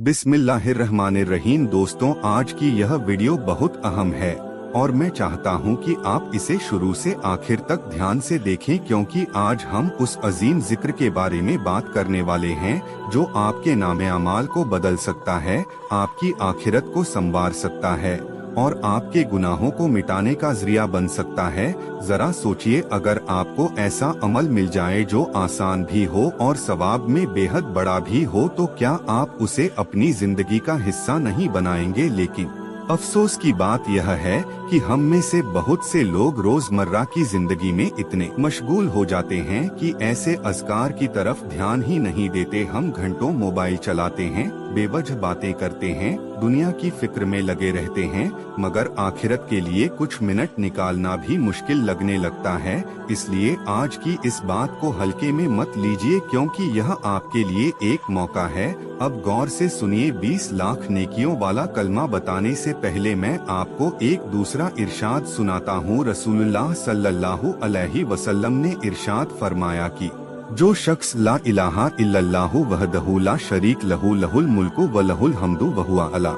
बिस्मिल्लाहिर्रहमानिर्रहीम। दोस्तों, आज की यह वीडियो बहुत अहम है और मैं चाहता हूं कि आप इसे शुरू से आखिर तक ध्यान से देखें, क्योंकि आज हम उस अजीम जिक्र के बारे में बात करने वाले हैं जो आपके नामे अमाल को बदल सकता है, आपकी आखिरत को संवार सकता है और आपके गुनाहों को मिटाने का जरिया बन सकता है। जरा सोचिए, अगर आपको ऐसा अमल मिल जाए जो आसान भी हो और सवाब में बेहद बड़ा भी हो, तो क्या आप उसे अपनी जिंदगी का हिस्सा नहीं बनाएंगे? लेकिन अफसोस की बात यह है कि हम में से बहुत से लोग रोजमर्रा की जिंदगी में इतने मशगूल हो जाते हैं कि ऐसे अज़कार की तरफ ध्यान ही नहीं देते। हम घंटों मोबाइल चलाते हैं, बेवजह बातें करते हैं, दुनिया की फिक्र में लगे रहते हैं, मगर आखिरत के लिए कुछ मिनट निकालना भी मुश्किल लगने लगता है। इसलिए आज की इस बात को हल्के में मत लीजिए, क्योंकि यह आपके लिए एक मौका है। अब गौर से सुनिए। 20 लाख नेकियों वाला कलमा बताने से पहले मैं आपको एक दूसरा इरशाद सुनाता हूँ। रसूलुल्लाह सल्लल्लाहु अलैहि वसल्लम ने इरशाद फरमाया कि जो शख्स ला इलाहा इल्लल्लाहु वहदहु ला शरीक लहु लहुल मुल्कु व लहुल हम्दु व हुवा अला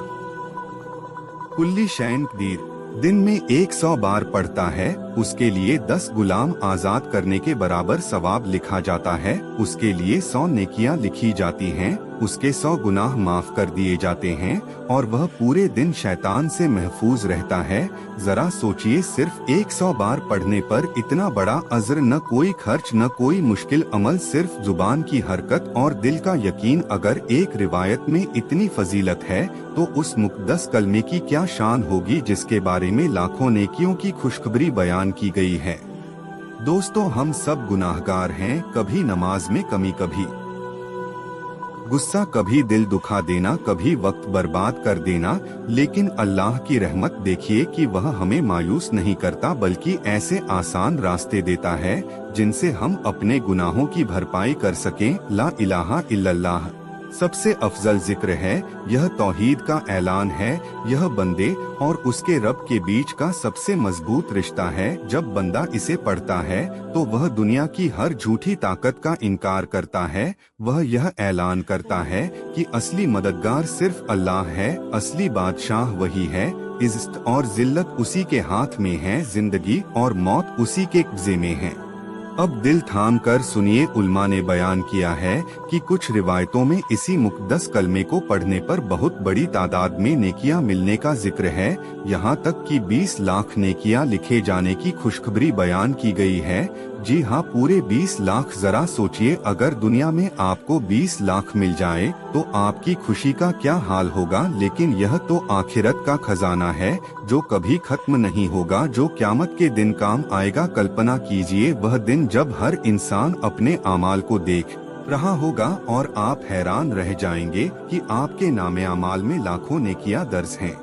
कुल्ली शैइन क़दीर दिन में 100 बार पढ़ता है, उसके लिए 10 गुलाम आजाद करने के बराबर सवाब लिखा जाता है। उसके लिए 100 नेकियां लिखी जाती हैं, उसके 100 गुनाह माफ कर दिए जाते हैं और वह पूरे दिन शैतान से महफूज रहता है। जरा सोचिए, सिर्फ 100 बार पढ़ने पर इतना बड़ा अजर, न कोई खर्च न कोई मुश्किल अमल, सिर्फ जुबान की हरकत और दिल का यकीन। अगर एक रिवायत में इतनी फजीलत है तो उस मुक़द्दस कलमे की क्या शान होगी जिसके बारे में लाखों नेकियों की खुशखबरी बयान की गई है। दोस्तों, हम सब गुनाहगार हैं, कभी नमाज में कमी, कभी गुस्सा, कभी दिल दुखा देना, कभी वक्त बर्बाद कर देना, लेकिन अल्लाह की रहमत देखिए कि वह हमें मायूस नहीं करता, बल्कि ऐसे आसान रास्ते देता है जिनसे हम अपने गुनाहों की भरपाई कर सकें। ला इलाहा इल्लल्लाह सबसे अफजल जिक्र है, यह तौहीद का ऐलान है, यह बंदे और उसके रब के बीच का सबसे मजबूत रिश्ता है। जब बंदा इसे पढ़ता है तो वह दुनिया की हर झूठी ताकत का इनकार करता है। वह यह ऐलान करता है कि असली मददगार सिर्फ अल्लाह है, असली बादशाह वही है, इज्जत और जिल्लत उसी के हाथ में है, जिंदगी और मौत उसी के कब्जे में है। अब दिल थाम कर सुनिए। उल्मा ने बयान किया है कि कुछ रिवायतों में इसी मुक़द्दस कलमे को पढ़ने पर बहुत बड़ी तादाद में नेकियां मिलने का जिक्र है। यहाँ तक कि 20 लाख नेकियां लिखे जाने की खुशखबरी बयान की गई है। जी हाँ, पूरे 20 लाख। जरा सोचिए, अगर दुनिया में आपको 20 लाख मिल जाए तो आपकी खुशी का क्या हाल होगा। लेकिन यह तो आखिरत का खजाना है जो कभी खत्म नहीं होगा, जो क़यामत के दिन काम आएगा। कल्पना कीजिए वह दिन जब हर इंसान अपने अमाल को देख रहा होगा और आप हैरान रह जाएंगे कि आपके नामे अमाल में लाखों नेकियां दर्ज हैं,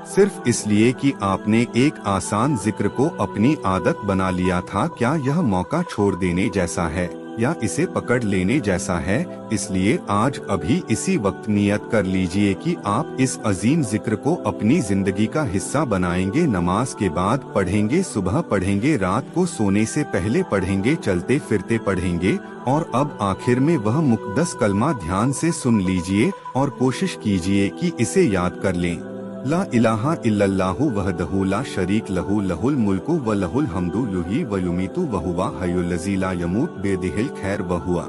सिर्फ इसलिए कि आपने एक आसान जिक्र को अपनी आदत बना लिया था। क्या यह मौका छोड़ देने जैसा है या इसे पकड़ लेने जैसा है? इसलिए आज अभी इसी वक्त नियत कर लीजिए कि आप इस अजीम जिक्र को अपनी जिंदगी का हिस्सा बनाएंगे। नमाज के बाद पढ़ेंगे, सुबह पढ़ेंगे, रात को सोने से पहले पढ़ेंगे, चलते फिरते पढ़ेंगे। और अब आखिर में वह मुक़द्दस कलमा ध्यान से सुन लीजिए और कोशिश कीजिए कि इसे याद कर लें। ला इलाहा इल्लल्लाहु वहदहु ला शरीक लहु लहुल मुल्कु व लहुल हम्दु युही व युमीतु व हुवा हय्युल लज़ी ला यमूत बेदिहिल खैर व हुवा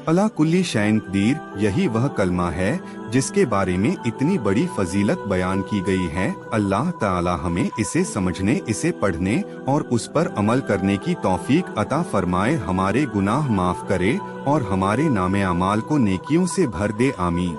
अला कुल्ली शैइन क़दीर। यही वह कलमा है जिसके बारे में इतनी बड़ी फजीलत बयान की गई है। अल्लाह ताला हमें इसे समझने, इसे पढ़ने और उस पर अमल करने की तौफीक अता फरमाए, हमारे गुनाह माफ करे और हमारे नामे अमाल को नेकियों से भर दे। आमीन।